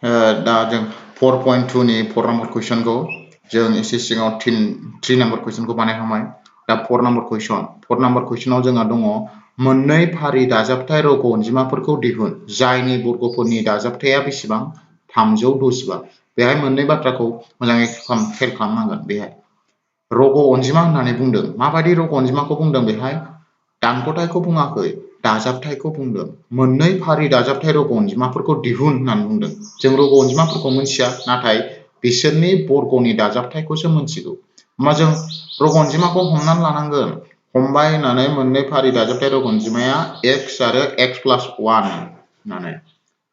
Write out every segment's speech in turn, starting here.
दा जों 4.2 नि 4 नम्बर कुइसनखौ जों एसे सिगाङाव 3 नम्बर कुइसनखौ बानायखांबाय दा 4 नम्बर कुइसनाव जोंहा दङ मोननै फारि दाजाबथाय रग' अनजिमाफोरखौ दिहुन जायनि बर्गफोरनि दाजाबथाया बेसेबां 365 बेहाय मोननै बाथ्राखौ मोजाङै खेल खालामनांगोन बेहाय रग' अनजिमा होननानै बुंदों माबायदि रग' अनजिमाखौ बुंदों बेहाय दानख'थायखौ बुङाखै दाजाबथायखौ बुंदों मोननै फारि दाजाबथाय रग' अनजिमाफोरखौ दिहुन होननानै बुंदों जों रग' अनजिमाफोरखौ मिथिया नाथाय बिसोरनि बर्गनि दाजाबथायखौसो मिथिगौ होमबा जों रग' अनजिमाखौ हमनानै लानांगोन हमबाय होननानै मोननै फारि दाजाबथाय रग' अनजिमाया x आरो x + 1 होननानै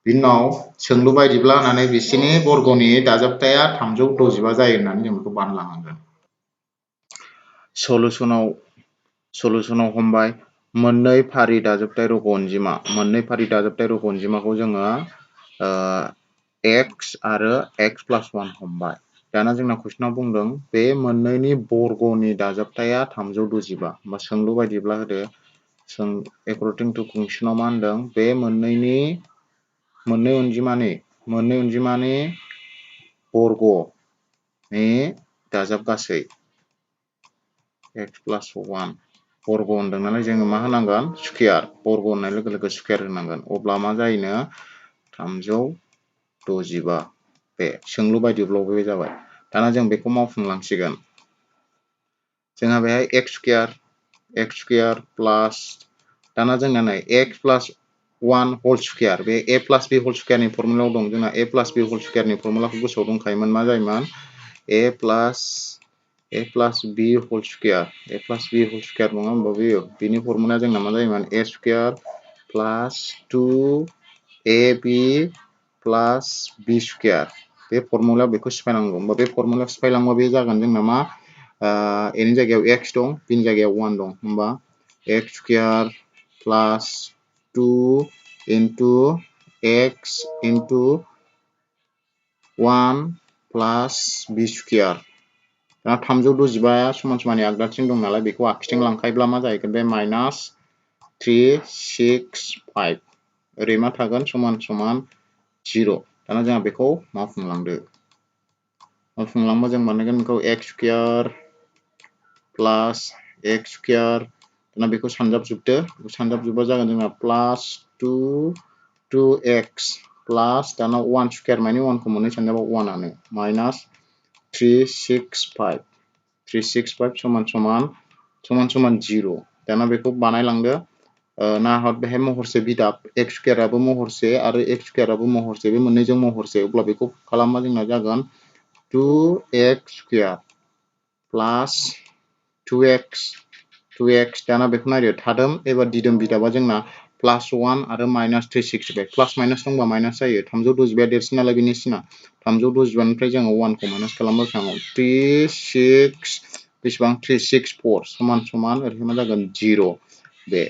बिनि उनाव सोंलु बायदिब्ला होननानै बिसोरनि बर्गनि दाजाबथाया 365 जायो होननानै जों बेखौ बानायलांनांगोन सलुसनाव हमबाय मोननै फारि दाजाबथाय रग' अनजिमा मोननै फारि दाजाबथाय रग' अनजिमाखौ जोङो x आरो x + 1 हमबाय दाना जोंना कुइसनाव बुंदों बे मोननैनि बर्गनि दाजाबथाया 365 होमबा सोंलु बायदिब्ला होदो एकर्डिं टु कुइसनाव मा होनदों बे मोननै अनजिमानि बर्गनि दाजाब गासै x + 1 बर्ग होनदों नालाय जोङो मा होनांगोन स्कुयार बर्ग होननाय लोगो लोगो स्कुयार होनांगोन अब्ला मा जायोनो 365 बे सोंलु बायदिब्ला बे जाबाय दाना जों बेखौ मावफुंलांसिगोन जोंहा बेहाय x स्कुयार प्लास दाना जोंना नै x + 1 होल स्कुयार बे a + b होल स्कुयारनि फर्मुलायाव दं जोंना a + b होल स्कुयारनि फर्मुलाखौ गोसोआव दंखायोमोन मा जायोमोन a + b होल स्कुयार नङा होमबा बेयो बिनि फर्मुलाया जोंना मा जायोमोन a स्कुयार plus 2ab plus b स्कुयार बे फर्मुलायाव बेखौ सिफायनांगौ होमबा बे फर्मुलायाव सिफायलांबा बे जागोन जोंना मा a नि जायगायाव x दं b नि जायगायाव 1 दं होमबा x स्कुयार प्लास 2 into x into 1 प्लास b स्कुयार दा 365 समान समाननि आगदाथिं दं नालाय बेखौ आगसिथिं लांखायोब्ला मा जाहैगोन बे माइनास 365 ओरै मा थागोन समान समान 0 दाना जोंहा बेखौ मावफुंलांदो मावफुंलांबा जों मोनगोन बेखौ x स्कुयार प्लास x स्कुयार दाना बेखौ सानजाबजोबबा जागोन जोंना प्लास 2x प्लास दाना 1 स्कुयार माने 1 खौ मोननै सानजाबाव 1 आनो माइनास 365 समान समान 0 दाना बेखौ बानायलांदो नाहर बेहाय महरसे बिदाब x स्कुयाराबो महरसे आरो x स्कुयाराबो महरसे बे मोननैजों महरसे अब्ला बेखौ खालामबा जोंना जागोन 2x स्कुयार प्लास 2x दाना बेखौ नायदो थादोम एबा दिदोम बिदाबा जोंना प्लास 1 आरो माइनास 365 प्लास माइनास दंबा माइनास जायो 365 देरसिन नालाय बेनि सिना 365 निफ्राय जोङो 1 खौ माइनास खालामबा बेसेबां 364 समान समान ओरैहाय मा जागोन 0 बे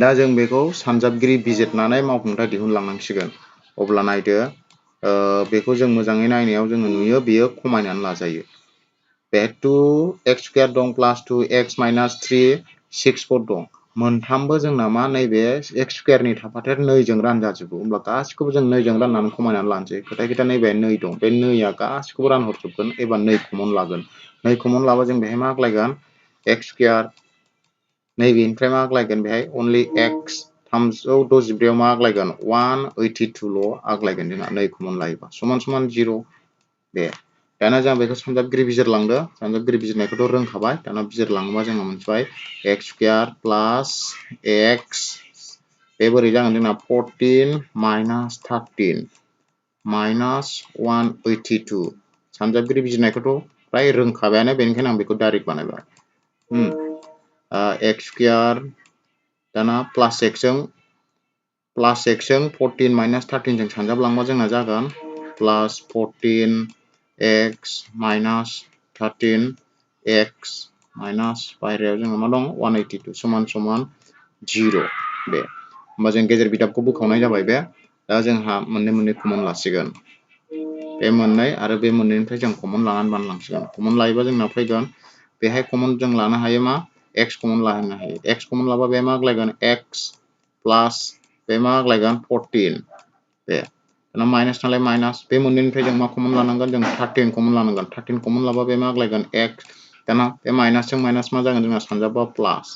दा जों बेखौ सानजाबगिरि बिजिरनानै मावफुंथाय दिहुनलांनांसिगोन अब्ला नायदो बेखौ जों मोजाङै नायनायाव जोङो नुयो बेयो खमायनानै लाजायो बे 2x स्कुयार दं प्लास 2x माइनास 364 दं मोनथामबो जोंना मा नैबे x स्कुयारनि थाफादेर 2 जों रानजाजोबो होमब्ला गासिखौबो जों 2 जों राननानै खमायनानै लानोसै खोथा नैबे 2 दं बे 2 आ गासिखौबो रानहरजोबगोन एबा 2 कमन लागोन 2 कमन लाबा जों बेहाय मा आग्लायगोन x स्कुयार नैबेनिफ्राय मा आग्लायगोन बेहाय अनलि x 365 मा आग्लायगोन 182 ल' आग्लायगोन जोंना 2 कमन लायोबा समान समान 0 बे दाना जों बेखौ सानजाबगिरि बिजिरलांदो सानजाबगिरि बिजिरनायखौथ' रोंखाबाय दाना बिजिरलाङोबा जोङो मोनथिबाय x स्कुयार प्लास x बे बोरै जागोन जोंना 14 माइनास 13 माइनास 182 सानजाबगिरि बिजिरनायखौथ' फ्राय रोंखाबायानो बेनिखायनो आं बेखौ डाइरेक्ट बानायबाय x स्कुयार दाना प्लास x जों 14 माइनास 13 जों सानजाबलांबा जोंना जागोन प्लास 14x माइनास 13x माइनास बाहेरायाव जोङो मा दं 182 समान समान 0 बे होमबा जों गेजेर बिदाबखौ बोखावनाय जाबाय बे दा जोंहा मोननै कमन लासिगोन बे मोननै आरो बे मोननैनिफ्राय जों कमन लानानै बानायलांसिगोन कमन लायोबा जोंना फैगोन बेहाय कमन जों लानो हायो मा x कमन लानो हायो x कमन लाबा बे मा आग्लायगोन x प्लास बे मा आग्लायगोन 14 बे दाना माइनास नालाय माइनास बे मोननैनिफ्राय जों मा कमन लानांगोन जों 13 कमन लानांगोन 13 कमन लाबा बे मा आग्लायगोन x दाना बे माइनासजों माइनास मा जागोन जोंना सानजाबा प्लास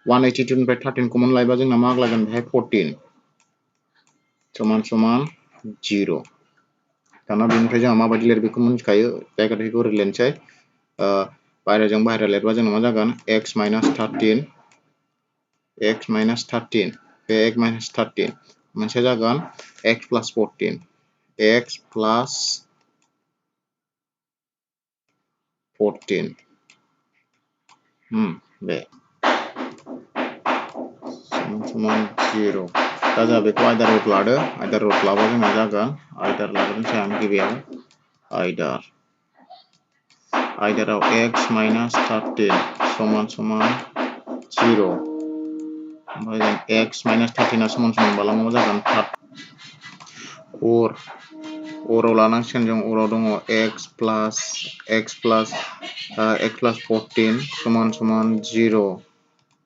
182 निफ्राय 13 कमन लायोबा जोंना मा आग्लायगोन बेहाय 14 समान समान 0 दाना बेनिफ्राय जोंहा माबायदि लिरो बेखौ मिथिखायो जायगाखौ ओरै लिरनोसै बाहेराजों बाहेरा लिरबा जोंना मा जागोन x minus 13 बे x minus 13 मोनसे जागोन x plus 14 x plus 14 बे समान 0 दा जोंहा बेखौ आयदार रुट लादो आयदार रुट लाबा जोंहा जागोन आयदार लाग्रोनोसै आं गिबियाव आयदाराव x minus 13 समान 0 ओमफ्राय जों x minus 13 आ समान बालाङो मा जागोन अराव लानांसिगोन जों अराव दङ x plus 14 समान 0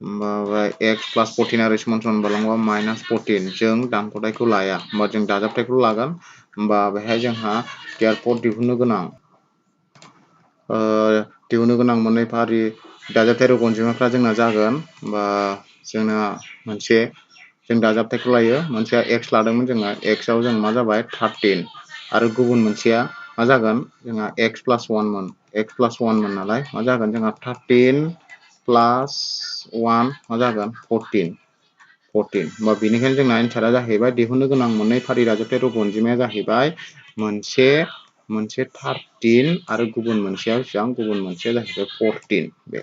ओमफ्राय x plus 14 आरो समान बालाङोबा minus 14 जों दानख'थायखौ लाया होमबा जों दाजाबथायखौ लागोन होमबा बेहाय जोंहा therefore दिहुननो गोनां मोननै फारि दाजाबथाय रोखोम अनजिमाफ्रा जोंना जागोन होमबा जोंना मोनसे जों दाजाबथायखौ लायो मोनसेया x लादोंमोन जोङो x आव जों मा जाबाय 13 आरो गुबुन मोनसेया मा जागोन जोंहा x plus 1 मोन नालाय मा जागोन जोंहा 13 plus 1 मा जागोन 14 होमबा बेनिखायनो जोंना एन्सारा जाहैबाय दिहुननो गोनां मोननै फारि दाजाबथाय रोखोम अनजिमाया जाहैबाय मोनसे 13 आरो गुबुन मोनसेया जाहैबाय 14 बे